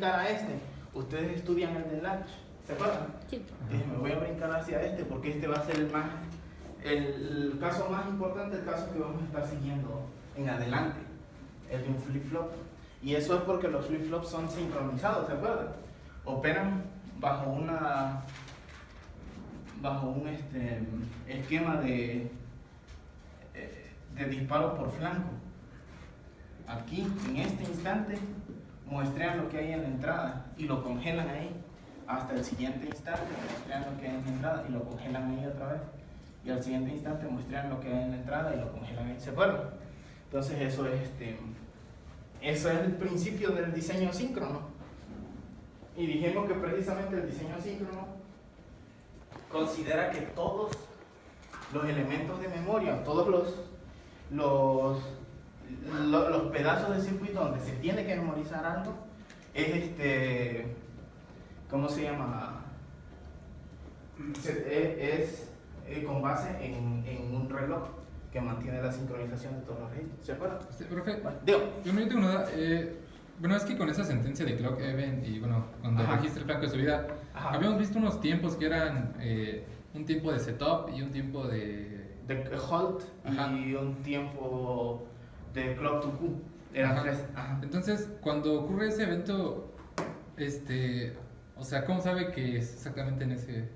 brincar a este. Ustedes estudian el de Latch, ¿se acuerdan? Sí. Me voy a brincar hacia este porque este va a ser el caso más importante, el caso que vamos a estar siguiendo en adelante, el de un flip-flop. Y eso es porque los flip-flops son sincronizados, ¿se acuerdan? Operan bajo un esquema de disparo por flanco. Aquí, en este instante, muestrean lo que hay en la entrada y lo congelan ahí. Hasta el siguiente instante muestrean lo que hay en la entrada y lo congelan ahí otra vez. Y al siguiente instante muestrean lo que hay en la entrada y lo congelan ahí. ¿Se acuerdan? Entonces eso es el principio del diseño síncrono. Y dijimos que precisamente el diseño síncrono considera que todos los elementos de memoria, todos los pedazos de circuito donde se tiene que memorizar algo, es ¿cómo se llama? Es con base en un reloj que mantiene la sincronización de todos los registros. ¿Se acuerdan? Profe, Bueno, yo me tengo una duda. Bueno, es que con esa sentencia de clock event y bueno, cuando Ajá. registra el flanco de subida, Ajá. habíamos visto unos tiempos que eran un tiempo de setup y un tiempo de halt. Ajá. Y un tiempo de clock to Q. Eran Ajá. 3. Ajá. Entonces, cuando ocurre ese evento, o sea, ¿cómo sabe que es exactamente en ese?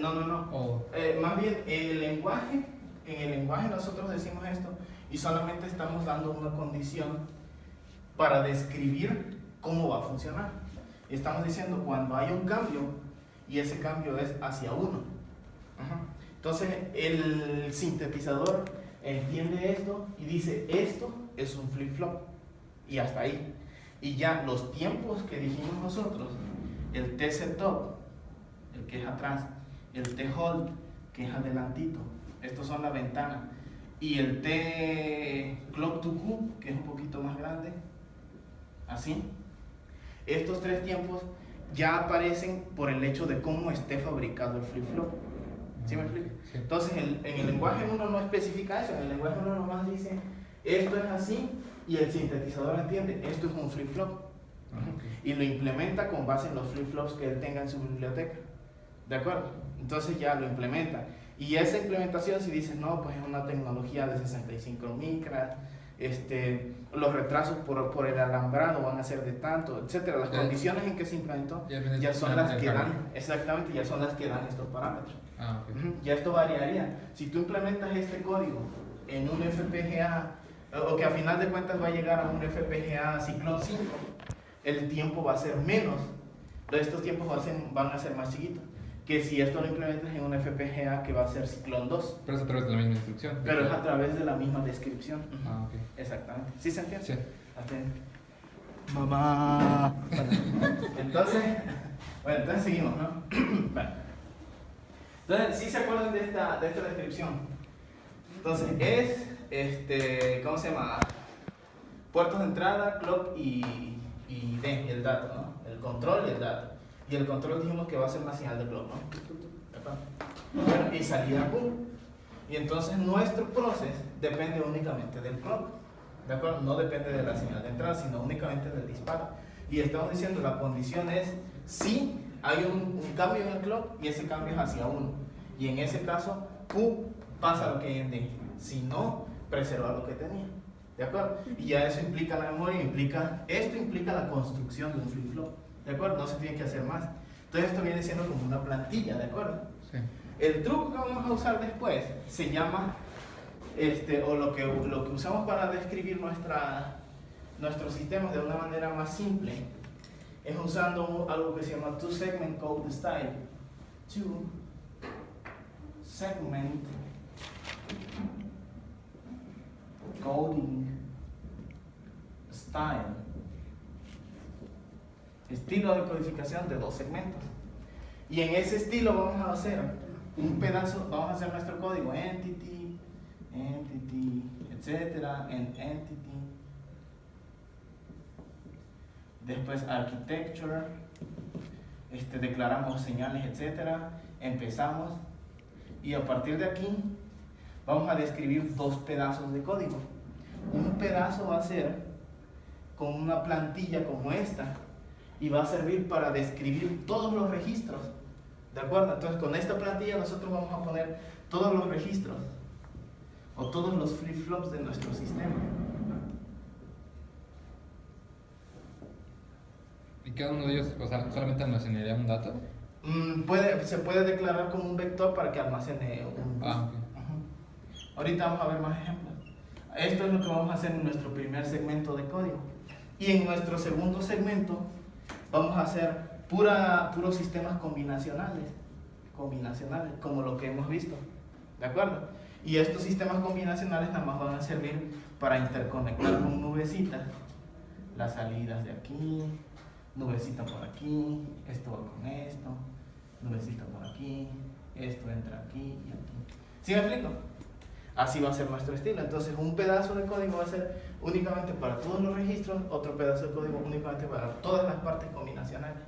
No. O Más bien, en el lenguaje nosotros decimos esto y solamente estamos dando una condición para describir cómo va a funcionar. Estamos diciendo cuando hay un cambio y ese cambio es hacia 1. Entonces el sintetizador entiende esto y dice esto es un flip-flop y hasta ahí. Y ya los tiempos que dijimos nosotros, el T-setup, el que es atrás, el T-hold, que es adelantito, estos son la ventana, y el T-clock to Q, que es un poquito más grande, así. Estos 3 tiempos ya aparecen por el hecho de cómo esté fabricado el flip-flop. ¿Sí me explico? Sí. Entonces en el lenguaje 1 no especifica eso, en el lenguaje 1 nomás dice esto es así y el sintetizador entiende esto es un flip-flop. Y lo implementa con base en los flip-flops que él tenga en su biblioteca. ¿De acuerdo? Entonces ya lo implementa. Y esa implementación, si dices, no, pues es una tecnología de 65 micras, los retrasos por el alambrado van a ser de tanto, etcétera. Las condiciones en que se implementó ya son las que dan, exactamente, ya son las que dan estos parámetros. Okay. Ya esto variaría. Si tú implementas este código en un FPGA, o que a final de cuentas va a llegar a un FPGA ciclón 5, el tiempo va a ser menos. Estos tiempos van a ser más chiquitos que si esto lo implementas en un FPGA que va a ser ciclón 2. Pero es a través de la misma instrucción. Pero es a través de la misma descripción. Ok. Exactamente. ¿Sí se entiende? Sí. Mamá. Entonces seguimos, ¿no? Bueno. Entonces, ¿sí se acuerdan de esta descripción? Entonces, ¿cómo se llama? Puertos de entrada, clock y el dato, ¿no? El control y el dato. Y el control dijimos que va a ser una señal de clock, ¿no? Bueno, y salida Q. Y entonces nuestro proceso depende únicamente del clock, ¿de acuerdo? No depende de la señal de entrada, sino únicamente del disparo. Y estamos diciendo la condición es si hay un cambio en el clock y ese cambio es hacia 1. Y en ese caso, Q pasa lo que hay en D. Si no, preserva lo que tenía. ¿De acuerdo? Y ya eso implica la memoria, esto implica la construcción de un flip-flop. ¿De acuerdo? No se tiene que hacer más. Entonces esto viene siendo como una plantilla, ¿de acuerdo? Sí. El truco que vamos a usar después se llama, o lo que usamos para describir nuestros sistemas de una manera más simple, es usando algo que se llama Two-Segment Code Style. Two-Segment Coding Style. Estilo de codificación de 2 segmentos. Y en ese estilo vamos a hacer un pedazo, vamos a hacer nuestro código entity, etcétera, entity. Después architecture, declaramos señales, etcétera. Empezamos y a partir de aquí vamos a describir 2 pedazos de código. Un pedazo va a ser con una plantilla como esta y va a servir para describir todos los registros, ¿de acuerdo? Entonces con esta plantilla nosotros vamos a poner todos los registros o todos los flip-flops de nuestro sistema. ¿Y cada uno de ellos, o sea, solamente almacenaría un dato? Se puede declarar como un vector para que almacene un bus. Ah, ok. Ahorita vamos a ver más ejemplos. Esto es lo que vamos a hacer en nuestro primer segmento de código. Y en nuestro segundo segmento vamos a hacer puros sistemas combinacionales, como lo que hemos visto, ¿de acuerdo? Y estos sistemas combinacionales nada más van a servir para interconectar con nubecitas las salidas de aquí, nubecita por aquí, esto va con esto, nubecita por aquí, esto entra aquí y aquí. ¿Sí me explico? Así va a ser nuestro estilo. Entonces un pedazo de código va a ser únicamente para todos los registros, otro pedazo de código únicamente para todas las partes combinacionales.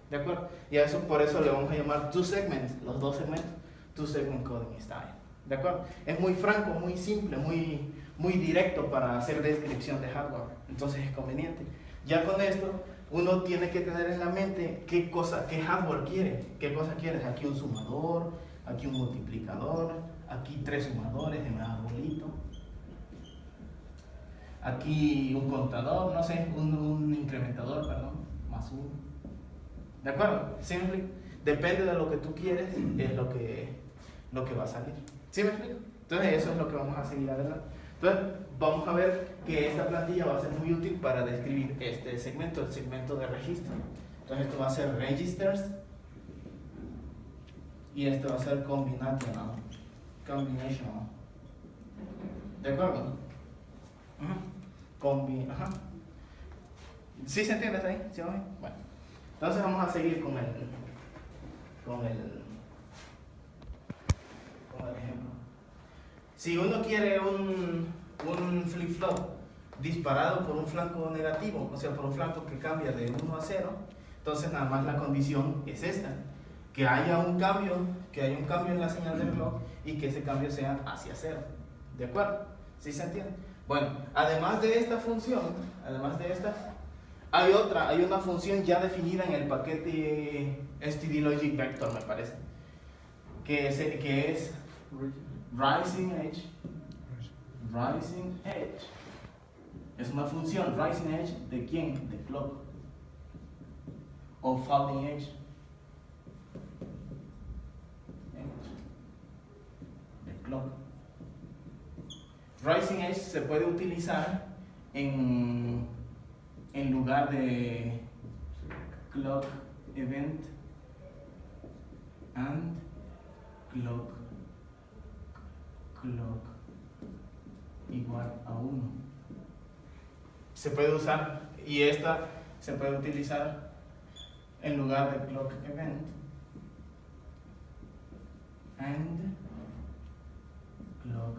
¿De acuerdo? Y a eso, por eso le vamos a llamar two segments, los dos segmentos, two segment coding style. ¿De acuerdo? Es muy franco, muy simple, muy directo para hacer descripción de hardware. Entonces es conveniente. Ya con esto, uno tiene que tener en la mente qué hardware quiere. ¿Qué cosa quieres? Aquí un sumador, aquí un multiplicador, aquí 3 sumadores en un arbolito, aquí un contador, no sé, un incrementador, perdón, más 1. ¿De acuerdo? ¿Sí me explico? Depende de lo que tú quieres, es lo que va a salir. ¿Sí me explico? Entonces eso es lo que vamos a seguir adelante. Entonces vamos a ver que esta plantilla va a ser muy útil para describir este segmento, el segmento de registro. Entonces esto va a ser registers y esto va a ser combinational. ¿De acuerdo? Ajá. ¿Sí se entiende ahí? ¿Sí, bueno. Entonces vamos a seguir con el ejemplo. Si uno quiere un flip-flop disparado por un flanco negativo, o sea, por un flanco que cambia de 1 a 0, entonces nada más la condición es esta, que haya un cambio en la señal del clock y que ese cambio sea hacia 0. ¿De acuerdo? ¿Sí se entiende? Bueno, además de esta función, hay una función ya definida en el paquete stdlogic vector, me parece, que es rising edge. Es una función rising edge de quién? De clock. O falling edge. De clock. Rising edge se puede utilizar en lugar de clock event and clock igual a 1. Se puede usar, y esta se puede utilizar en lugar de clock event and clock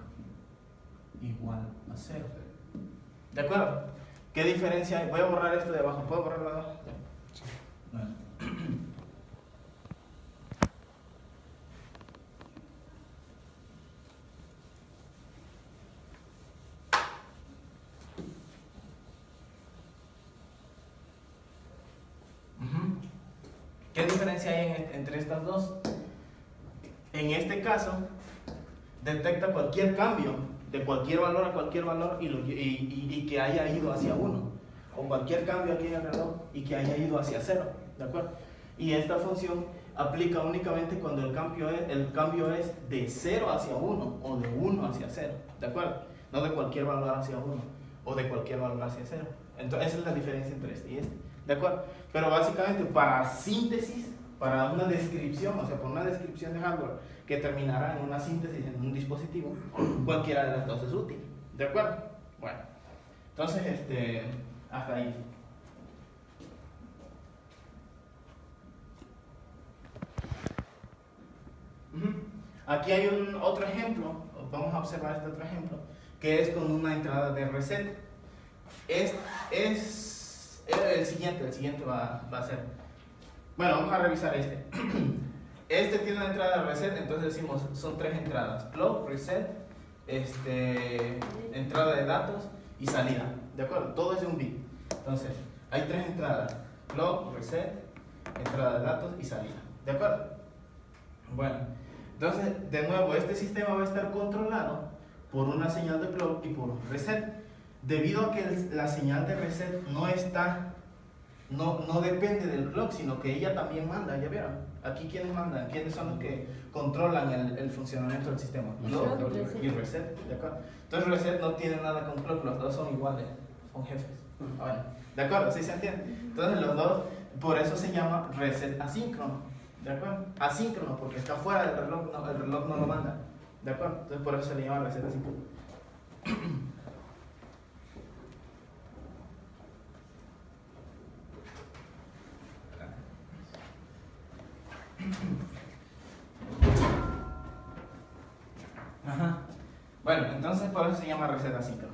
igual a 0. ¿De acuerdo? ¿Qué diferencia hay? Voy a borrar esto de abajo. ¿Puedo borrarlo de abajo? Sí. Bueno. ¿Qué diferencia hay entre estas dos? En este caso, detecta cualquier cambio de cualquier valor a cualquier valor y que haya ido hacia 1, o cualquier cambio aquí en el reloj y que haya ido hacia 0, ¿de acuerdo? Y esta función aplica únicamente cuando el cambio es de 0 hacia 1 o de 1 hacia 0, ¿de acuerdo? No de cualquier valor hacia 1 o de cualquier valor hacia 0. Entonces esa es la diferencia entre este y este, ¿de acuerdo? Pero básicamente para síntesis, para una descripción, o sea, por una descripción de hardware que terminará en una síntesis en un dispositivo, cualquiera de las dos es útil, ¿de acuerdo? Bueno, entonces hasta ahí. Aquí hay otro ejemplo, vamos a observar este otro ejemplo, que es con una entrada de reset. El siguiente va a ser, bueno, vamos a revisar este. Este tiene una entrada de reset, entonces decimos, son 3 entradas: clock, reset, entrada de datos y salida, ¿de acuerdo? Todo es de un bit. Entonces, hay tres entradas: clock, reset, entrada de datos y salida. ¿De acuerdo? Bueno, entonces, de nuevo, este sistema va a estar controlado por una señal de clock y por un reset. Debido a que la señal de reset no depende del clock, sino que ella también manda, ¿ya vieron? Aquí, ¿quiénes mandan? ¿Quiénes son los que controlan el funcionamiento del sistema? Clock y reset, ¿de acuerdo? Entonces reset no tiene nada con clock, los dos son iguales, son jefes. Bueno, ¿de acuerdo? ¿Sí se entiende? Entonces los dos, por eso se llama reset asíncrono, ¿de acuerdo? Asíncrono, porque está fuera del reloj, el reloj no lo manda, ¿de acuerdo? Entonces por eso se le llama reset asíncrono. Ajá. Bueno, entonces por eso se llama reset asíncrono.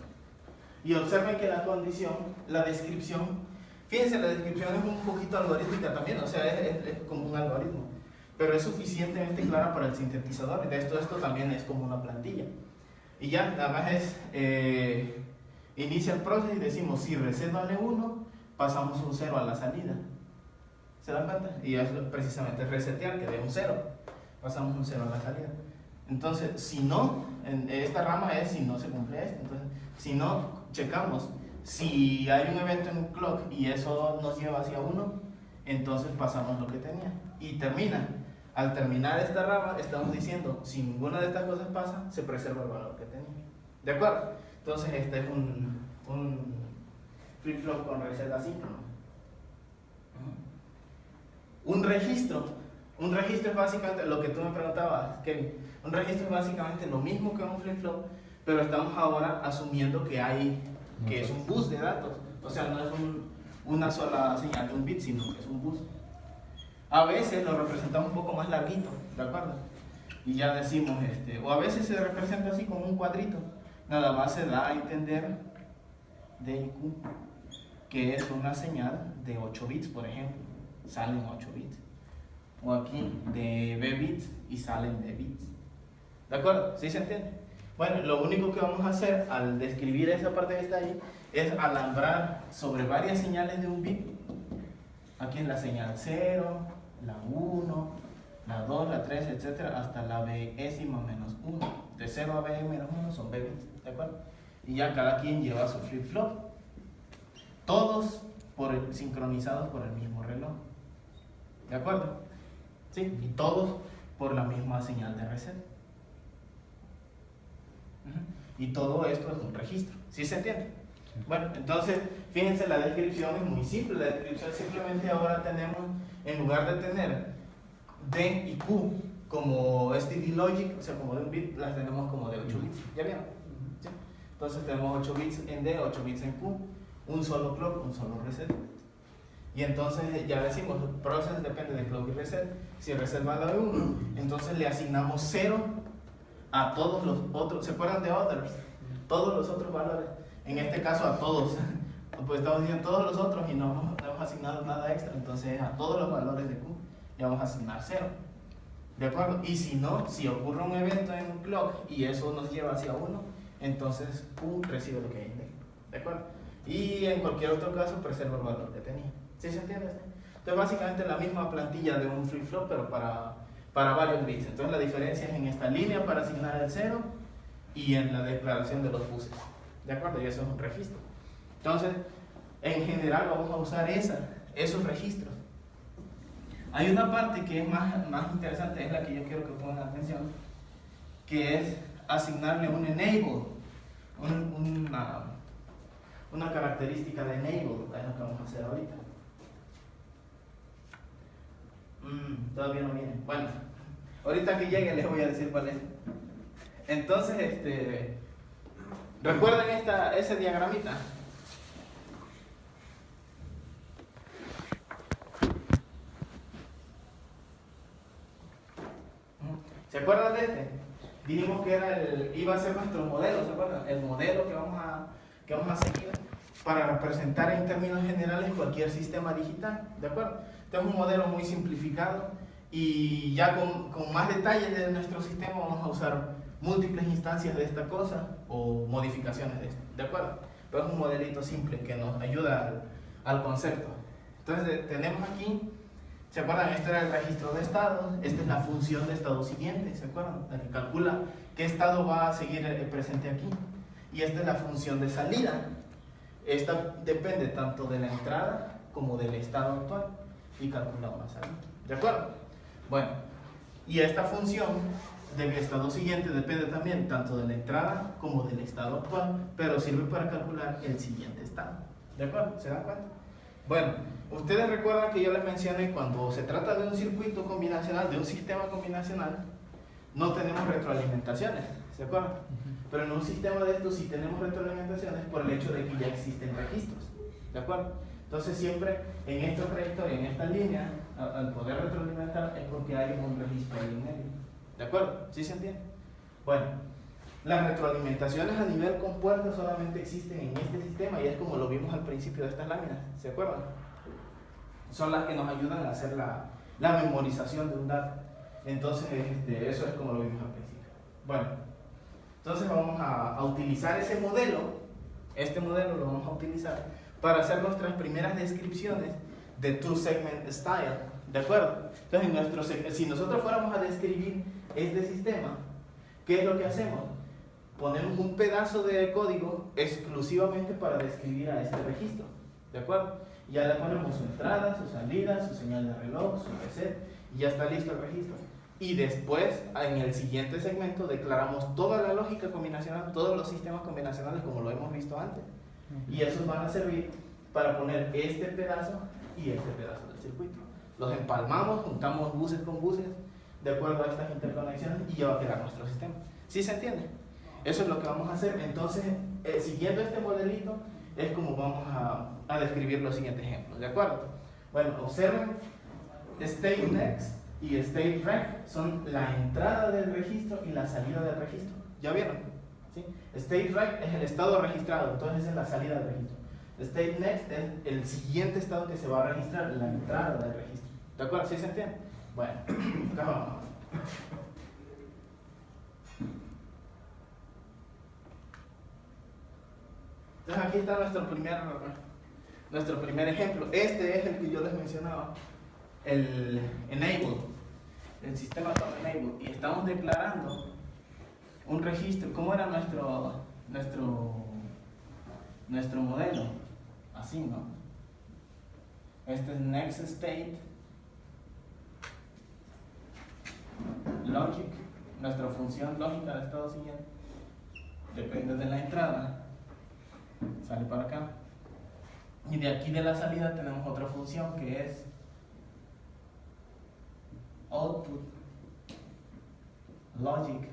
Y observen que la condición, la descripción, fíjense, la descripción es un poquito algorítmica también, o sea, es como un algoritmo, pero es suficientemente clara para el sintetizador. De esto también es como una plantilla. Y ya, nada más es inicia el proceso y decimos, si reset vale 1, pasamos un 0 a la salida. ¿Se dan cuenta? Y es precisamente resetear, que dé un 0. Pasamos un 0 a la salida. Entonces, si no, en esta rama es si no se cumple esto. Entonces, si no, checamos. Si hay un evento en un clock y eso nos lleva hacia 1, entonces pasamos lo que tenía. Y termina. Al terminar esta rama, estamos diciendo, si ninguna de estas cosas pasa, se preserva el valor que tenía. ¿De acuerdo? Entonces, este es un flip-flop con reset asíncrono. Un registro es básicamente lo que tú me preguntabas, Kevin. Un registro es básicamente lo mismo que un flip-flop, pero estamos ahora asumiendo que es un bus de datos. O sea, no es una sola señal de un bit, sino que es un bus. A veces lo representamos un poco más larguito, ¿de acuerdo? Y ya decimos, o a veces se representa así como un cuadrito. Nada más se da a entender D y Q, que es una señal de 8 bits, por ejemplo. Salen 8 bits. O aquí de B bits y salen D bits. ¿De acuerdo? ¿Sí se entiende? Bueno, lo único que vamos a hacer al describir esa parte que está ahí es alambrar sobre varias señales de un bit. Aquí es la señal 0, la 1, la 2, la 3, etc. hasta la bésima menos 1. De 0 a b menos 1 son b bits. ¿De acuerdo? Y ya cada quien lleva su flip-flop. Todos sincronizados por el mismo reloj. ¿De acuerdo? ¿Sí? Y todos por la misma señal de reset. Y todo esto es un registro. ¿Sí se entiende? Bueno, entonces, fíjense, la descripción es muy simple. La descripción simplemente ahora tenemos, en lugar de tener D y Q como STD logic, o sea, como de un bit, las tenemos como de 8 bits. ¿Ya vieron? ¿Sí? Entonces tenemos 8 bits en D, 8 bits en Q, un solo clock, un solo reset. Y entonces ya decimos, process depende de clock y reset. Si reset vale 1, entonces le asignamos 0 a todos los otros. ¿Se acuerdan de others? Todos los otros valores. En este caso a todos. Pues estamos diciendo todos los otros y no hemos asignado nada extra. Entonces a todos los valores de Q ya vamos a asignar 0. ¿De acuerdo? Y si no, si ocurre un evento en un clock y eso nos lleva hacia 1, entonces Q recibe lo que hay en D. ¿De acuerdo? Y en cualquier otro caso preserva el valor que tenía. ¿Sí se entiende? Entonces básicamente la misma plantilla de un flip-flop, pero para varios bits. Entonces la diferencia es en esta línea para asignar el 0 y en la declaración de los buses. ¿De acuerdo? Y eso es un registro. Entonces, en general vamos a usar esos registros. Hay una parte que es más interesante, es la que yo quiero que pongan atención, que es asignarle un enable, una característica de enable, es lo que vamos a hacer ahorita. Todavía no viene. Bueno, ahorita que llegue les voy a decir cuál es. Entonces, ¿recuerdan ese diagramita? ¿Se acuerdan de este? Dijimos que iba a ser nuestro modelo, ¿se acuerdan? El modelo que vamos a seguir para representar en términos generales cualquier sistema digital, ¿de acuerdo? Este es un modelo muy simplificado y ya con más detalles de nuestro sistema vamos a usar múltiples instancias de esta cosa o modificaciones de esto, ¿de acuerdo? pero es un modelito simple que nos ayuda al concepto. Entonces tenemos aquí, ¿se acuerdan? Este era el registro de estados, esta es la función de estado siguiente, ¿se acuerdan? La que calcula qué estado va a seguir presente aquí. Y esta es la función de salida. Esta depende tanto de la entrada como del estado actual y calcula una salida. ¿De acuerdo? Bueno, y esta función del estado siguiente depende también tanto de la entrada como del estado actual, pero sirve para calcular el siguiente estado. ¿De acuerdo? ¿Se dan cuenta? Bueno, ustedes recuerdan que yo les mencioné cuando se trata de un circuito combinacional, de un sistema combinacional, no tenemos retroalimentaciones, ¿se acuerdan? Pero en un sistema de estos sí tenemos retroalimentaciones por el hecho de que ya existen registros, ¿de acuerdo? Entonces siempre en esta trayectoria, en esta línea, al poder retroalimentar es porque hay un registro ahí en medio. ¿De acuerdo? ¿Sí se entiende? Bueno, las retroalimentaciones a nivel compuerta solamente existen en este sistema y es como lo vimos al principio de estas láminas, ¿se acuerdan? Son las que nos ayudan a hacer la memorización de un dato. Entonces, eso es como lo vimos al principio. Bueno, entonces vamos a utilizar ese modelo, este modelo lo vamos a utilizar para hacer nuestras primeras descripciones de two-segment style, ¿de acuerdo? Entonces, si nosotros fuéramos a describir este sistema, ¿qué es lo que hacemos? Ponemos un pedazo de código exclusivamente para describir a este registro, ¿de acuerdo? Ya le ponemos su entrada, su salida, su señal de reloj, su reset, y ya está listo el registro. Y después, en el siguiente segmento, declaramos toda la lógica combinacional, todos los sistemas combinacionales como lo hemos visto antes. Y esos van a servir para poner este pedazo y este pedazo del circuito. Los empalmamos, juntamos buses con buses, de acuerdo a estas interconexiones, y ya va a quedar nuestro sistema. ¿Sí se entiende? Eso es lo que vamos a hacer. Entonces, siguiendo este modelito, es como vamos a describir los siguientes ejemplos, ¿de acuerdo? Bueno, observen, state next y state rec son la entrada del registro y la salida del registro. ¿Ya vieron? ¿Sí? State rec es el estado registrado, entonces es la salida del registro. State next es el siguiente estado que se va a registrar, la entrada del registro. ¿De acuerdo? ¿Sí se entiende? Bueno, acá vamos. Entonces aquí está nuestro primer ejemplo. Este es el que yo les mencionaba, el enable, el sistema con enable. Y estamos declarando un registro. ¿Cómo era nuestro modelo? Así, ¿no? Este es next state, logic, nuestra función lógica de estado siguiente. Depende de la entrada. Sale para acá. Y de aquí de la salida tenemos otra función que es output logic.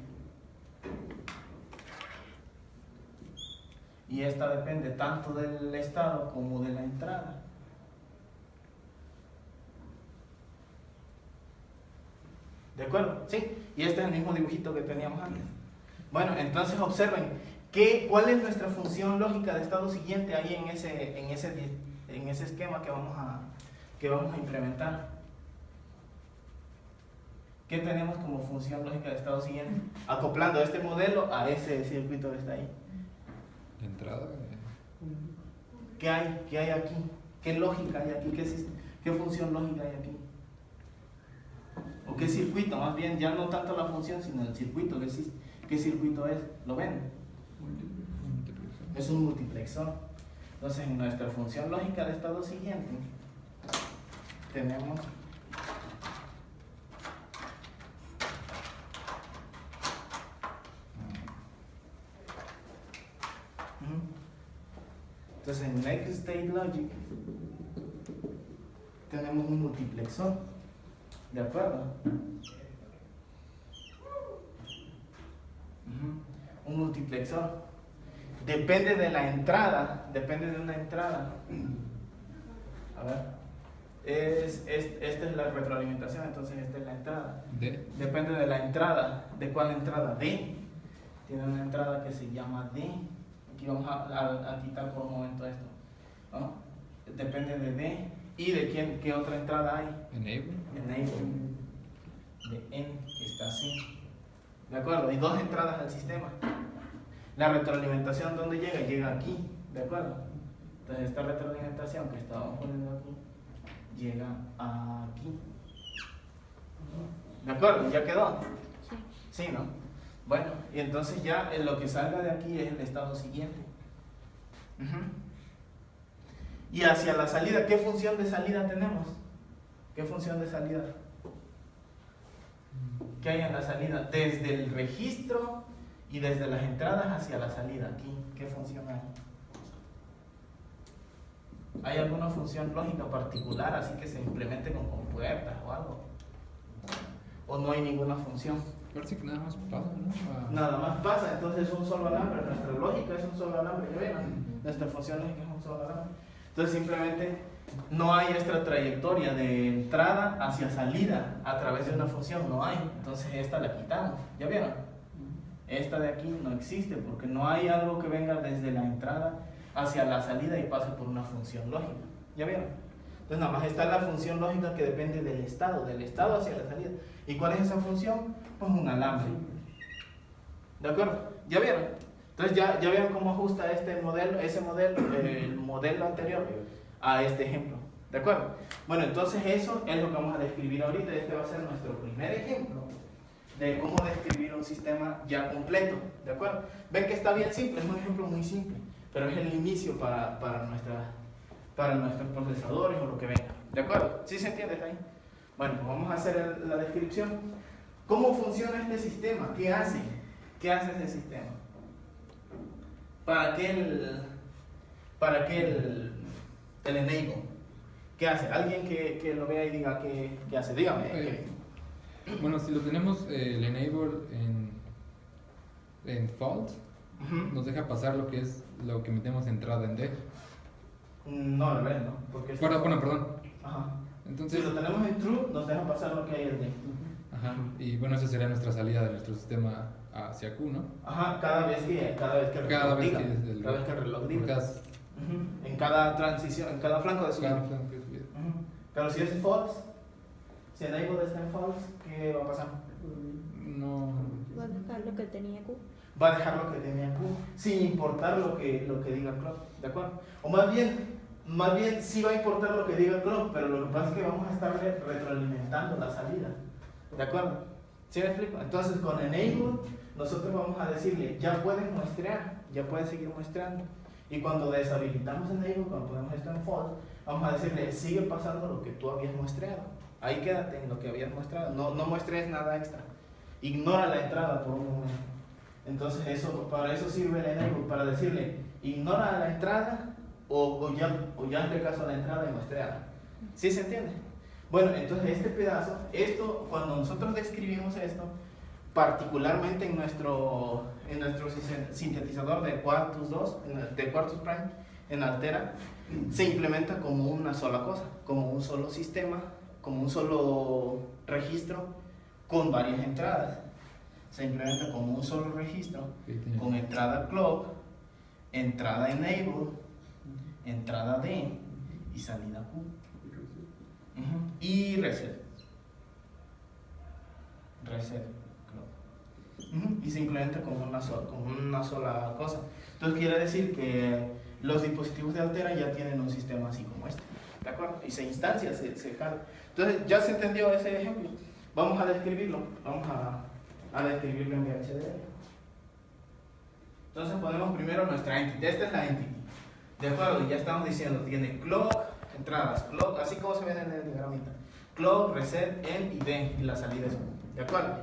Y esta depende tanto del estado como de la entrada. ¿De acuerdo? ¿Sí? Y este es el mismo dibujito que teníamos antes. Bueno, entonces observen. ¿Cuál es nuestra función lógica de estado siguiente ahí en ese esquema que vamos a implementar? ¿Qué tenemos como función lógica de estado siguiente? Acoplando este modelo a ese circuito que está ahí. La entrada. ¿Qué hay aquí? ¿Qué lógica hay aquí? ¿Qué función lógica hay aquí? ¿O qué circuito? Más bien, ya no tanto la función, sino el circuito que existe. ¿Qué circuito es? ¿Lo ven? Es un multiplexor. Entonces, en nuestra función lógica de estado siguiente, tenemos entonces en next state logic tenemos un multiplexor, ¿de acuerdo? Un multiplexor depende de la entrada, depende de una entrada. A ver, esta es la retroalimentación, entonces esta es la entrada. Depende de la entrada. ¿De cuál entrada? D. Tiene una entrada que se llama D. Aquí vamos a quitar por un momento esto, ¿no? Depende de D. ¿Y de qué otra entrada hay? Enable. De N, que está así. ¿De acuerdo? Hay dos entradas al sistema. La retroalimentación, ¿dónde llega? Llega aquí, ¿De acuerdo? Entonces esta retroalimentación que estábamos poniendo aquí llega aquí. ¿De acuerdo? ¿Ya quedó? Sí. Sí, ¿no? Bueno, y entonces ya lo que salga de aquí es el estado siguiente. Y hacia la salida, ¿qué función de salida tenemos? ¿Qué función de salida? ¿Qué hay en la salida? Desde el registro y desde las entradas hacia la salida. Aquí, ¿qué función hay? ¿Hay alguna función lógica particular así que se implemente con compuertas o algo? ¿O no hay ninguna función? Parece que nada más pasa, ¿no? Nada más pasa, entonces es un solo alambre. Nuestra lógica es un solo alambre, ¿ya ven? Nuestra función lógica es un solo alambre. Entonces simplemente no hay esta trayectoria de entrada hacia salida a través de una función, no hay. Entonces esta la quitamos, ¿ya vieron? Esta de aquí no existe porque no hay algo que venga desde la entrada hacia la salida y pase por una función lógica, ¿ya vieron? Entonces nada más está la función lógica que depende del estado hacia la salida. ¿Y cuál es esa función? Pues un alambre. ¿De acuerdo? ¿Ya vieron? Entonces ya vieron cómo ajusta ese modelo, el modelo anterior a este ejemplo. ¿De acuerdo? Bueno, entonces eso es lo que vamos a describir ahorita. Este va a ser nuestro primer ejemplo de cómo describir un sistema ya completo. ¿De acuerdo? Ven que está bien simple, es un ejemplo muy simple, pero es el inicio para nuestros procesadores o lo que venga. ¿De acuerdo? ¿Sí se entiende ahí? Bueno, pues vamos a hacer la descripción. ¿Cómo funciona este sistema? ¿Qué hace? ¿Qué hace ese sistema? ¿Para qué el enable? ¿Qué hace? Alguien que lo vea y diga qué hace. Dígame. Bueno, si lo tenemos el enable en fault, nos deja pasar lo que metemos entrada en D. No, al revés, ¿no? Porque Perdón. Ajá. Entonces, si lo tenemos en true, nos deja pasar lo que hay en D. Ajá. Y bueno, esa sería nuestra salida de nuestro sistema hacia Q, ¿no? Ajá, cada vez que el reloj diga. Cada vez que el reloj diga. En cada transición, en cada flanco de subida. Pero si es false, si enable está en false, ¿qué va a pasar? No. Va a dejar lo que tenía Q. Va a dejar lo que tenía Q, sin importar lo que diga clock, ¿de acuerdo? O más bien sí va a importar lo que diga clock, pero lo que pasa es que vamos a estar retroalimentando la salida, ¿de acuerdo? ¿Sí me explico? Entonces con enable nosotros vamos a decirle, ya puedes muestrear, ya puedes seguir muestreando. Y cuando deshabilitamos enable, cuando ponemos esto en false, vamos a decirle, sigue pasando lo que tú habías muestreado. Ahí quédate en lo que habías muestreado, no muestres nada extra. Ignora la entrada por un momento. Entonces para eso sirve el enable, para decirle, ignora la entrada o ya hazle caso a la entrada y muestreala. ¿Sí se entiende? Bueno, entonces este pedazo, cuando nosotros describimos esto, particularmente en nuestro sintetizador de Quartus 2, de Quartus Prime, en Altera, se implementa como una sola cosa, como un solo sistema, como un solo registro con varias entradas. Se implementa como un solo registro con entrada clock, entrada enable, entrada D y salida Q. Y reset clock. Y se implementa como una sola cosa. Entonces quiere decir que los dispositivos de Altera ya tienen un sistema así como este, ¿de acuerdo? Y se instancia, se jala. Entonces ya se entendió ese ejemplo. Vamos a describirlo. Vamos a describirlo en VHDL. Entonces ponemos primero nuestra entity. Esta es la entity. De acuerdo, ya estamos diciendo, tiene clock, entradas, clock, así como se ven en el diagramita. Clock, reset, end y D, y la salida es Q. ¿De acuerdo?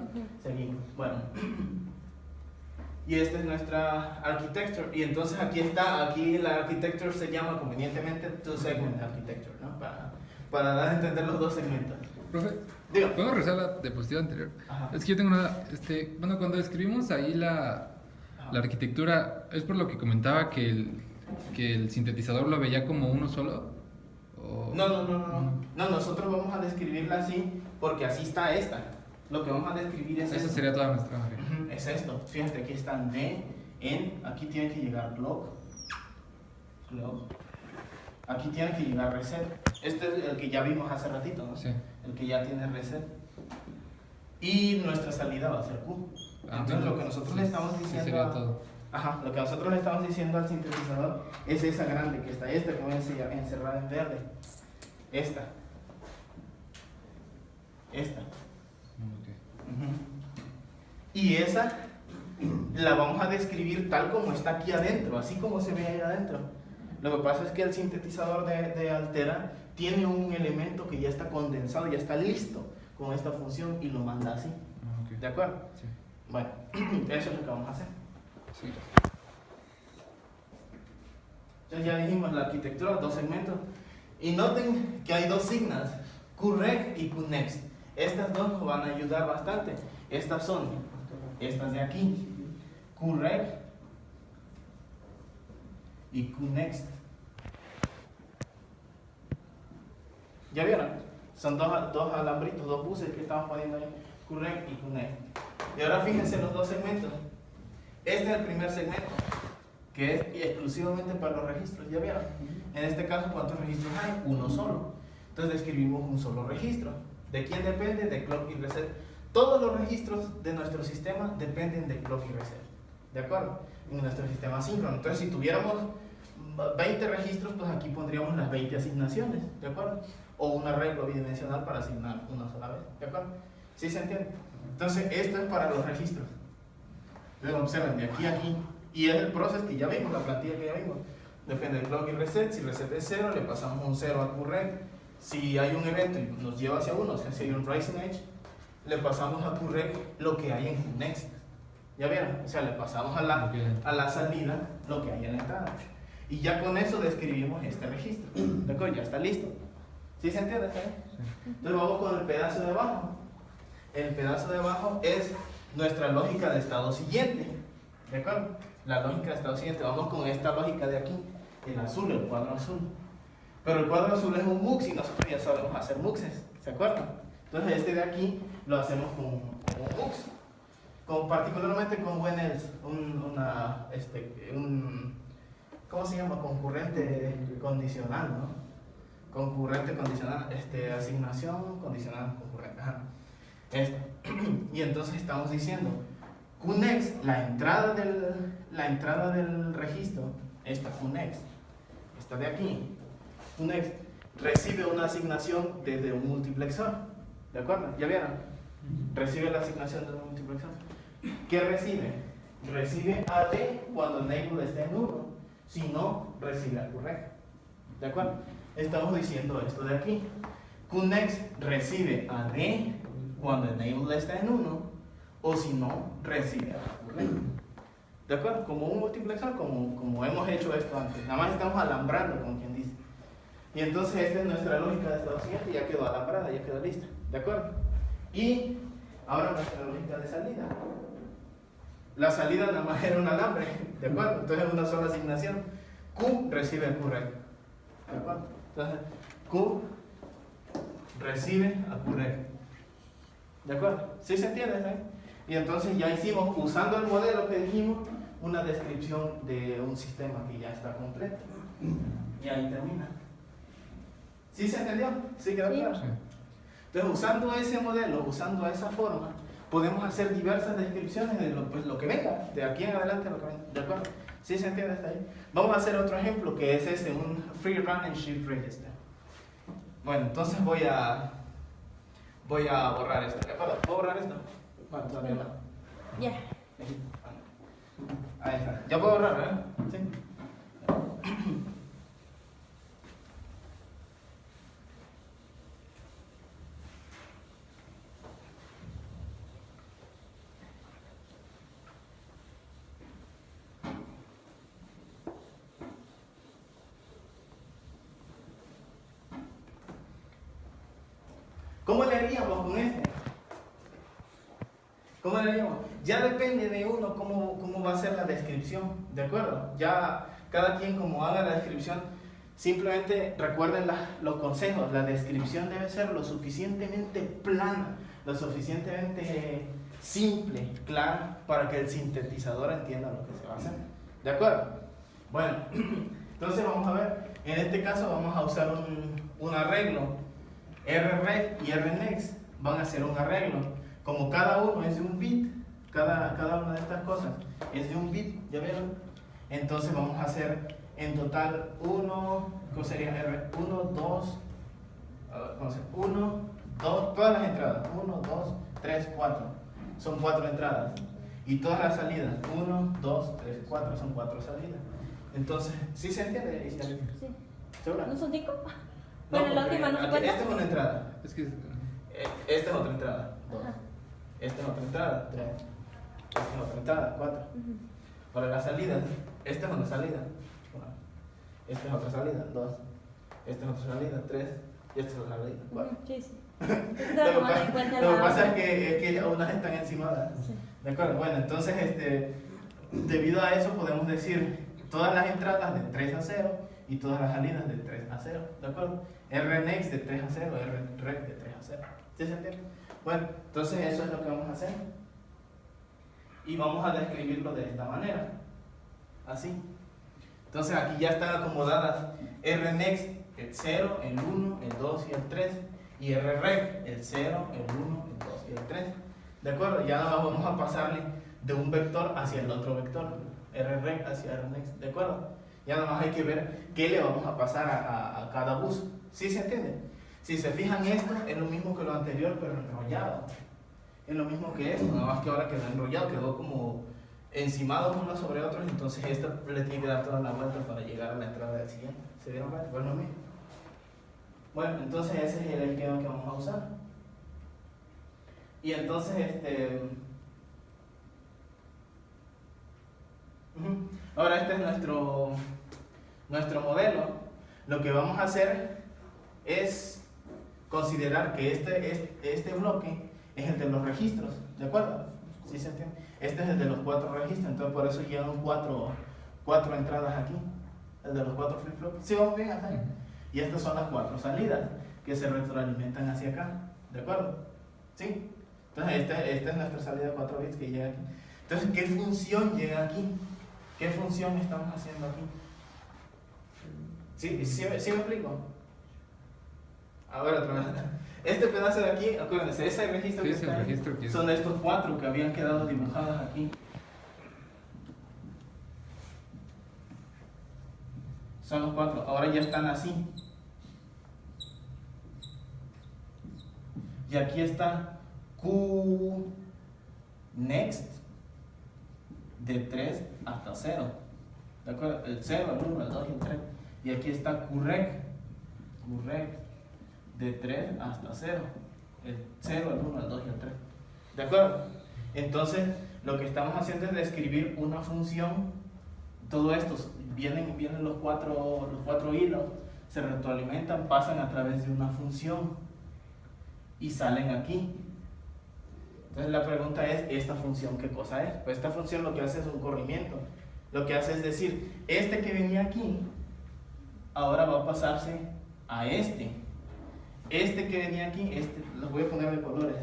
Seguimos. Bueno. Y esta es nuestra architecture. Y entonces aquí la architecture se llama convenientemente two-segment architecture, ¿no? Para dar a entender los dos segmentos. Profe, Digo. ¿podemos regresar a la diapositiva anterior? Ajá. Es que yo tengo bueno, cuando escribimos ahí la arquitectura, es por lo que comentaba que el sintetizador lo veía como uno solo. No, nosotros vamos a describirla así porque así está esta. Lo que vamos a describir es Esa esto. sería toda nuestra imagen. Es esto. Fíjate, aquí están D, N, aquí tiene que llegar clock. Aquí tiene que llegar reset. Este es el que ya vimos hace ratito, ¿no? Sí. El que ya tiene reset. Y nuestra salida va a ser Q. Entonces lo que nosotros le estamos diciendo sería todo. Ajá, lo que nosotros le estamos diciendo al sintetizador es esa grande que está, esta que voy a encerrar en verde. Esta. Ujú. Y esa la vamos a describir tal como está aquí adentro, así como se ve ahí adentro. Lo que pasa es que el sintetizador de Altera tiene un elemento que ya está condensado, ya está listo con esta función y lo manda así. Okay. ¿De acuerdo? Sí. Bueno, eso es lo que vamos a hacer. Sí. Entonces ya dijimos la arquitectura, 2 segmentos. Y noten que hay 2 signas, QREG y QNext. Estas dos nos van a ayudar bastante. Estas son, estas de aquí, QREG y QNext. ¿Ya vieron? Son dos alambritos, 2 buses que estamos poniendo ahí, QREG y QNext. Y ahora fíjense los 2 segmentos. Este es el primer segmento, que es exclusivamente para los registros. ¿Ya vieron? En este caso, ¿cuántos registros hay? Uno solo. Entonces describimos un solo registro. ¿De quién depende? De clock y reset. Todos los registros de nuestro sistema dependen de clock y reset. ¿De acuerdo? En nuestro sistema síncrono. Entonces, si tuviéramos 20 registros, pues aquí pondríamos las 20 asignaciones. ¿De acuerdo? O un arreglo bidimensional para asignar una sola vez. ¿De acuerdo? ¿Sí se entiende? Entonces, esto es para los registros. Entonces, observen, de aquí a aquí. Y es el proceso que ya vimos, la plantilla que ya vimos. Depende de clock y reset. Si reset es 0, le pasamos un 0 a QREG. Si hay un evento y nos lleva hacia 1, o sea, si hay un rising edge, le pasamos a QREG lo que hay en QNext. ¿Ya vieron? O sea, le pasamos a la salida lo que hay en la entrada. Y ya con eso describimos este registro. ¿De acuerdo? Ya está listo. ¿Sí se entiende? ¿Sí? Entonces vamos con el pedazo de abajo. El pedazo de abajo es nuestra lógica de estado siguiente. ¿De acuerdo? La lógica de estado siguiente. Vamos con esta lógica de aquí. El azul, el cuadro azul. Pero el cuadro azul es un MUX y nosotros ya sabemos hacer MUXes. ¿Se acuerdan? Entonces este de aquí lo hacemos con un MUX. Particularmente con WNELS. ¿Cómo se llama? Concurrente condicional, ¿no? Concurrente condicional. Asignación condicional concurrente. Ajá. Y entonces estamos diciendo QNext, la entrada del registro, esta QNext, esta de aquí, QNext recibe una asignación desde un multiplexor. ¿De acuerdo? ¿Ya vieron? Recibe la asignación de un multiplexor. ¿Qué recibe? Recibe AD cuando enable está en 1. Si no, recibe a QREG. ¿De acuerdo? Estamos diciendo esto de aquí. QNext recibe AD cuando enable está en 1. O si no, recibe a QREG. ¿De acuerdo? Como un multiplexor, como hemos hecho esto antes. Nada más estamos alambrando, como quien dice. Y entonces esta es nuestra lógica de estado siguiente, ya quedó alambrada, ya quedó lista. ¿De acuerdo? Y ahora nuestra lógica de salida. La salida nada más era un alambre. ¿De acuerdo? Entonces es una sola asignación. Q recibe el QREG. ¿De acuerdo? Entonces Q recibe a QREG. ¿De acuerdo? ¿Sí se entiende? ¿Sí? Y entonces ya hicimos, usando el modelo que dijimos, una descripción de un sistema que ya está completo. Y ahí termina. ¿Sí se entendió? ¿Sí quedó claro? Sí. Entonces, usando ese modelo, usando esa forma, podemos hacer diversas descripciones de lo que venga, de aquí en adelante lo que venga. ¿De acuerdo? ¿Sí se entiende hasta ahí? Vamos a hacer otro ejemplo que es un free run and shift register. Bueno, entonces voy a borrar esto. ¿De acuerdo? ¿Puedo borrar esto? Bueno, todavía no. Ya. Ahí está. Ya puedo borrar, ¿verdad? Sí. ¿Cómo le haríamos con este? ¿Cómo le haríamos? Ya depende de uno cómo va a ser la descripción, ¿de acuerdo? Ya cada quien como haga la descripción, simplemente recuerden los consejos. La descripción debe ser lo suficientemente plana, lo suficientemente simple, clara, para que el sintetizador entienda lo que se va a hacer. ¿De acuerdo? Bueno, entonces vamos a ver. En este caso vamos a usar un arreglo. RREG y RNext van a hacer un arreglo. Como cada uno es de un bit, cada una de estas cosas es de un bit, ¿ya vieron? Entonces vamos a hacer en total 1, ¿cómo sería R? 1, 2, 1, 2, todas las entradas, 1, 2, 3, 4, son 4 entradas. Y todas las salidas, 1, 2, 3, 4, son 4 salidas. Entonces, ¿sí se entiende, Isabel? Sí. ¿Segura? ¿No son 5? No, Bueno, la porque última no se aquí, cuenta. esta es una entrada. Es que. Esta es otra entrada, 2. Ajá. Esta es otra entrada, 3. Esta es otra entrada, 4. Ujú. Para las salidas, esta es una salida. 1. Esta es otra salida, 2. Esta es otra salida, 3. Y esta es otra salida, 4. Ujú, sí, sí. Lo Entonces, que tomando en cuenta lo que la pasa otra. es que unas están encimadas. Sí. ¿De acuerdo? Bueno, entonces, debido a eso podemos decir todas las entradas de 3 a 0 y todas las salidas de 3 a 0. ¿De acuerdo? Rnext de 3 a 0, Rrec de 3 a 0. ¿Sí se entiende? Bueno, entonces eso es lo que vamos a hacer. Y vamos a describirlo de esta manera. Así. Entonces aquí ya están acomodadas Rnext, el 0, el 1, el 2 y el 3. Y Rrec, el 0, el 1, el 2 y el 3. ¿De acuerdo? Ya nada más vamos a pasarle de un vector hacia el otro vector. Rrec hacia Rnext. ¿De acuerdo? Ya nada más hay que ver qué le vamos a pasar a cada bus. ¿Sí se entiende? Si se fijan, esto es lo mismo que lo anterior, pero enrollado. Es lo mismo que esto, nada más que ahora quedó enrollado, quedó como encimados unos sobre otros, entonces esto le tiene que dar toda la vuelta para llegar a la entrada del siguiente. ¿Se dieron cuenta? Pues lo mismo. Bueno, entonces ese es el esquema que vamos a usar. Y entonces, ahora este es nuestro modelo. Lo que vamos a hacer es considerar que este bloque es el de los registros, ¿de acuerdo? ¿Sí se entiende? Este es el de los 4 registros, entonces por eso llevan 4 entradas aquí, el de los 4 flip-flops. ¿Sí vamos bien hasta ahí? Y estas son las 4 salidas que se retroalimentan hacia acá, ¿de acuerdo? ¿Sí? Entonces esta es nuestra salida de 4 bits que llega aquí. Entonces, ¿qué función llega aquí? ¿Qué función estamos haciendo aquí? ¿Sí me explico? A ver, otra vez. Este pedazo de aquí, acuérdense, ese registro Sí, que es el está ahí, registro que- son estos 4 que habían quedado dibujados aquí. Son los 4, ahora ya están así. Y aquí está Q next de 3 hasta 0. ¿De acuerdo? El 0, el 1, el 2 y el 3. Y aquí está QREC de 3 hasta 0. El 0, el 1, el 2 y el 3. ¿De acuerdo? Entonces, lo que estamos haciendo es describir una función. Todo esto, vienen los cuatro hilos, se retroalimentan, pasan a través de una función y salen aquí. Entonces la pregunta es, ¿esta función qué cosa es? Pues esta función lo que hace es un corrimiento. Lo que hace es decir, este que venía aquí, ahora va a pasarse a este. Este que venía aquí, los voy a poner de colores.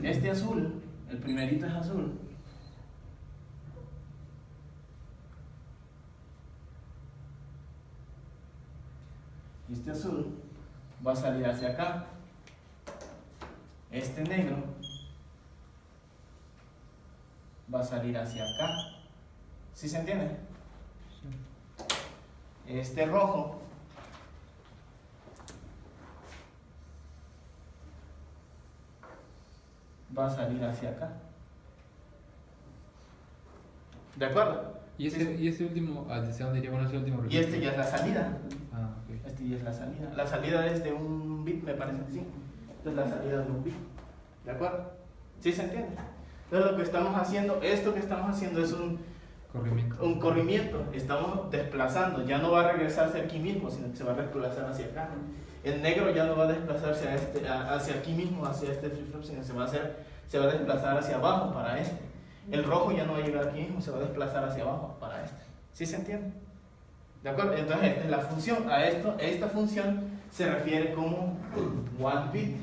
Este azul, el primerito es azul. Y este azul va a salir hacia acá. Este negro va a salir hacia acá. ¿Sí se entiende? Este rojo va a salir hacia acá. ¿De acuerdo? Y ese último, ¿hacia dónde iría? Bueno, ese último Y este ya es la salida. Ah, ok. Este ya es la salida. La salida es de un bit, me parece que sí. Esta es la salida de un bit. ¿De acuerdo? ¿Sí se entiende? Entonces lo que estamos haciendo, esto que estamos haciendo es un corrimiento. Estamos desplazando. Ya no va a regresarse aquí mismo, sino que se va a desplazar hacia acá. El negro ya no va a desplazarse hacia aquí mismo, hacia este flip-flop, sino se va a desplazar hacia abajo para este. El rojo ya no va a llegar aquí mismo, se va a desplazar hacia abajo para este. ¿Sí se entiende? ¿De acuerdo? Entonces esta es la función. Esta función se refiere como one bit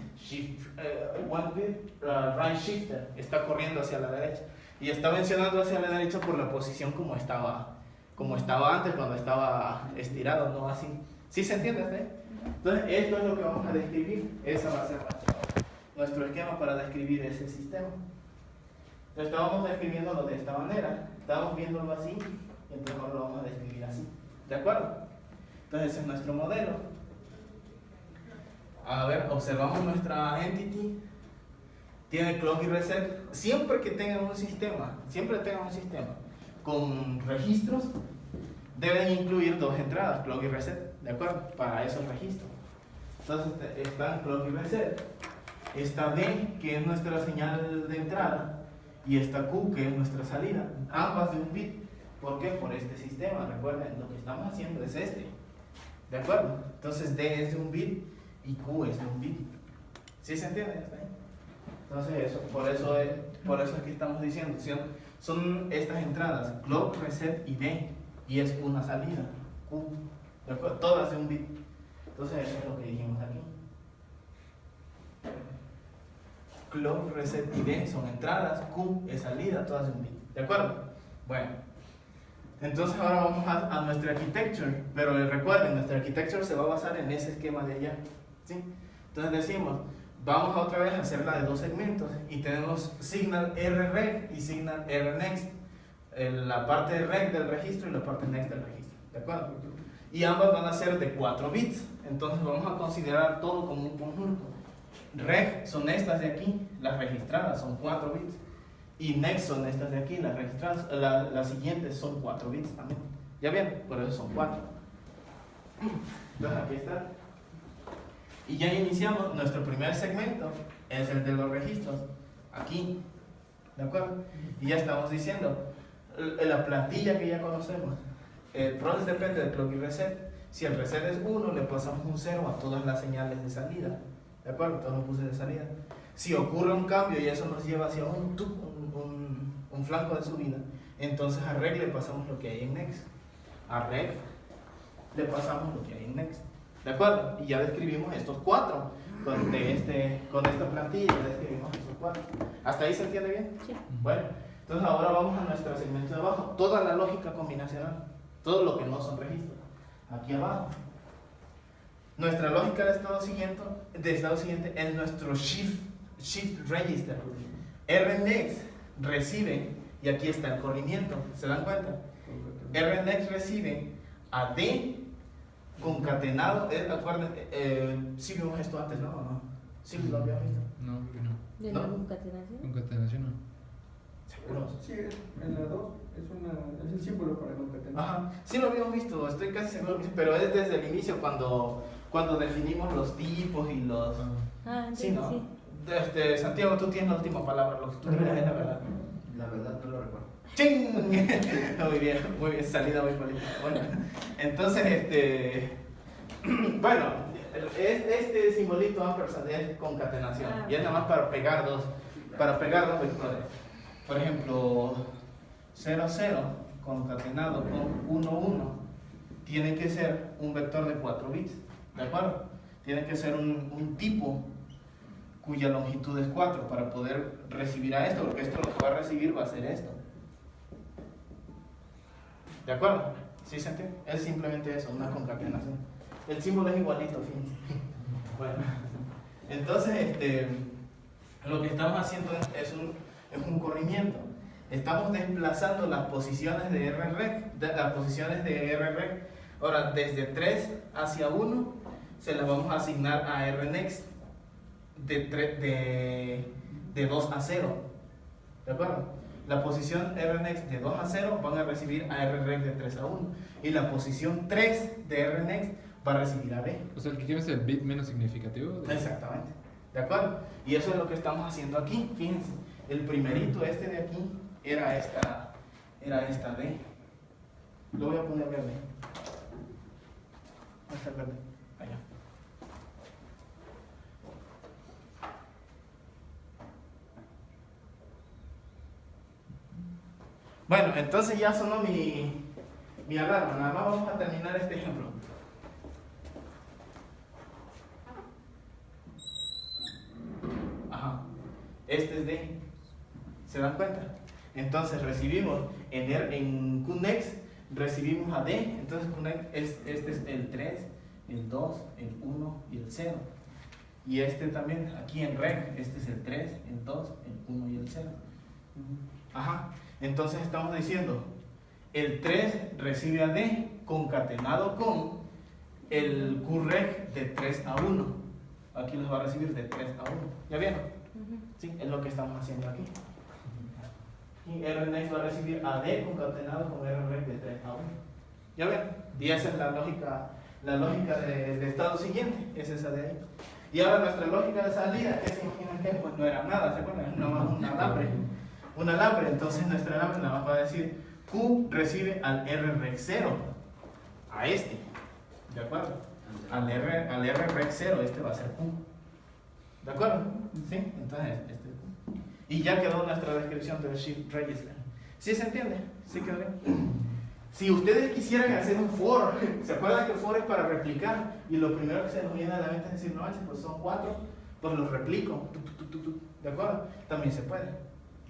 right shifter. Está corriendo hacia la derecha. Y está mencionando hacia la derecha por la posición como estaba antes, cuando estaba estirado, no así. ¿Sí se entiende hasta ahí? Entonces esto es lo que vamos a describir. Esa va a ser nuestro esquema para describir ese sistema. Entonces estábamos describiéndolo de esta manera, estábamos viéndolo así, y entonces ahora lo vamos a describir así. ¿De acuerdo? Entonces ese es nuestro modelo. A ver, observamos nuestra entity. Tiene clock y reset. Siempre que tengan un sistema, con registros, deben incluir dos entradas, clock y reset, ¿de acuerdo? Para esos registros. Entonces están clock y reset. Está D, que es nuestra señal de entrada, y está Q, que es nuestra salida. Ambas de un bit. ¿Por qué? Por este sistema. Recuerden, lo que estamos haciendo es este. ¿De acuerdo? Entonces D es de un bit y Q es de un bit. ¿Sí se entiende? ¿Está ahí? Entonces por eso es que estamos diciendo, son estas entradas, clock, reset y D, y es una salida, Q, ¿de acuerdo? Todas de un bit. Entonces eso es lo que dijimos aquí. Clock, reset y D son entradas, Q es salida, todas de un bit. ¿De acuerdo? Bueno, entonces ahora vamos a nuestra architecture, pero recuerden, nuestra architecture se va a basar en ese esquema de allá, ¿sí? Entonces decimos, vamos a otra vez a hacerla de dos segmentos y tenemos signal rreg y signal rnext, la parte reg del registro y la parte next del registro, ¿de acuerdo? Y ambas van a ser de 4 bits, entonces vamos a considerar todo como un conjunto. Reg son estas de aquí, las registradas son 4 bits, y next son estas de aquí, las registradas, las siguientes son 4 bits también. ¿Ya ven? Por eso son 4. Entonces aquí está. Y ya iniciamos nuestro primer segmento, es el de los registros, aquí, ¿de acuerdo? Y ya estamos diciendo, la plantilla que ya conocemos, el process depende del clock y reset. Si el reset es 1, le pasamos un 0 a todas las señales de salida, ¿de acuerdo? Todos los buses de salida. Si ocurre un cambio y eso nos lleva hacia un flanco de subida, entonces a reg le pasamos lo que hay en next, a reg le pasamos lo que hay en next. ¿De acuerdo? Y ya describimos estos 4 con esta plantilla, ya describimos estos 4. ¿Hasta ahí se entiende bien? Sí. Bueno, entonces ahora vamos a nuestro segmento de abajo. Toda la lógica combinacional, todo lo que no son registros. Aquí abajo. Nuestra lógica de estado siguiente es nuestro shift register. Rnext recibe, y aquí está el corrimiento, ¿se dan cuenta? Rnext recibe a D concatenado, acuérdense, sí vimos esto antes, ¿no? ¿O no? Sí, lo habíamos visto. No, creo que no. ¿De ¿No? la concatenación? Concatenación no. ¿Seguros? Sí, en la 2 es el símbolo para concatenar. Ajá, sí lo habíamos visto, estoy casi seguro que sí, pero es desde el inicio cuando definimos los tipos y los... Ah, Sí, sí, ¿no? sí. Santiago, tú tienes la última palabra, lo que tú creas es la verdad. La verdad no lo recuerdo. ¡Ching! Muy bien, salida muy política. Bueno, entonces, bueno, este simbolito ampersand es concatenación, y es nada más para pegar dos vectores. Por ejemplo, 0, 0 concatenado con 1, 1 tiene que ser un vector de 4 bits, ¿de acuerdo? Tiene que ser un tipo cuya longitud es 4 para poder recibir a esto, porque esto lo que va a recibir va a ser esto. ¿De acuerdo? ¿Sí se entiende? Es simplemente eso, una concatenación. El símbolo es igualito, fíjense. Bueno, entonces lo que estamos haciendo es un corrimiento. Estamos desplazando las posiciones de rreg, Ahora, desde 3 hacia 1 se las vamos a asignar a rnext de 2 a 0. ¿De acuerdo? La posición rnext de 2 a 0 van a recibir a rreg de 3 a 1. Y la posición 3 de rnext va a recibir a b. O sea, el que tiene es el bit menos significativo. Exactamente. ¿De acuerdo? Y eso es lo que estamos haciendo aquí. Fíjense, el primerito de aquí era esta D. Lo voy a poner verde. ¿Dónde está el verde? Allá. Bueno, entonces ya sonó mi alarma. Nada más vamos a terminar este ejemplo. Ajá. Este es D. ¿Se dan cuenta? Entonces recibimos en QNext recibimos a D. Entonces QNext este es el 3, el 2, el 1 y el 0. Y este también, aquí en reg, este es el 3, el 2, el 1 y el 0. Ajá. Entonces estamos diciendo, el 3 recibe a D concatenado con el QREC de 3 a 1. Aquí los va a recibir de 3 a 1. ¿Ya vieron? Sí, es lo que estamos haciendo aquí. Y RNext va a recibir a D concatenado con RREC de 3 a 1. ¿Ya ven? Y esa es la lógica de estado siguiente, es esa de ahí. Y ahora nuestra lógica de salida, ¿qué se imaginan que? Pues no era nada, ¿se acuerdan? Nada más un alambre. Entonces nuestra alambre nada más va a decir Q recibe al RREC 0, a este, ¿de acuerdo? Al RREC 0, este va a ser Q. ¿De acuerdo? ¿Sí? Entonces, este es Q. Y ya quedó nuestra descripción del Shift Register. ¿Sí se entiende? ¿Sí quedó bien? Si ustedes quisieran hacer un for, ¿se acuerdan que for es para replicar? Y lo primero que se nos viene a la mente es decir, no, pues son 4, pues los replico. ¿De acuerdo? También se puede.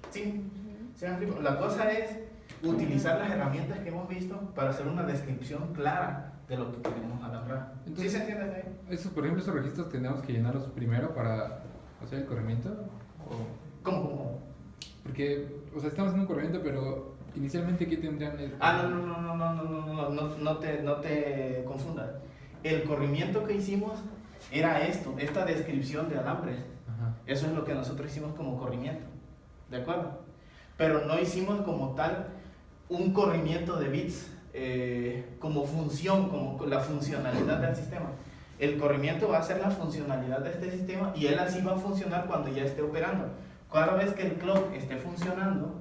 ¿Sí? ¿Sí me explico? La cosa es utilizar las herramientas que hemos visto para hacer una descripción clara de lo que queremos alambrar. ¿Sí se entiende ahí? Esos, por ejemplo, esos registros tenemos que llenarlos primero para hacer el corrimiento. ¿Cómo? Porque, o sea, estamos haciendo un corrimiento, pero inicialmente, ¿qué tendrían? No te confundas. El corrimiento que hicimos era esta descripción de alambres. Ajá. Eso es lo que nosotros hicimos como corrimiento. ¿De acuerdo? Pero no hicimos como tal un corrimiento de bits como función, como la funcionalidad del sistema. El corrimiento va a ser la funcionalidad de este sistema y él así va a funcionar cuando ya esté operando. Cada vez que el clock esté funcionando,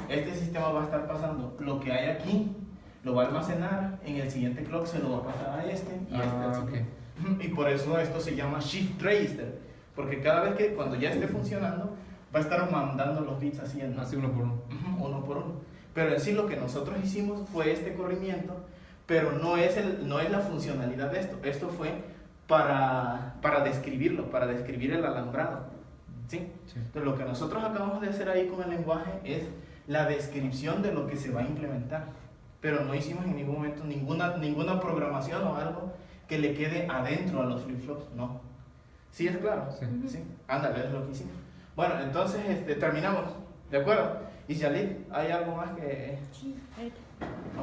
este sistema va a estar pasando lo que hay aquí, lo va a almacenar, en el siguiente clock se lo va a pasar a este y Okay. Y por eso esto se llama Shift Register, porque cada vez que cuando ya esté funcionando va a estar mandando los bits así Así uno por uno. uno por uno. Pero en sí lo que nosotros hicimos fue este corrimiento, pero no es la funcionalidad de esto. Esto fue para describirlo, para describir el alambrado. ¿Sí? Sí. Entonces lo que nosotros acabamos de hacer ahí con el lenguaje es la descripción de lo que se va a implementar. Pero no hicimos en ningún momento ninguna programación o algo que le quede adentro a los flip-flops, no. ¿Sí es claro? Sí. ¿Sí? Ándale, es lo que hicimos. Bueno, entonces terminamos, ¿de acuerdo? Y Yalit, ¿hay algo más que...? Sí, ahorita. No.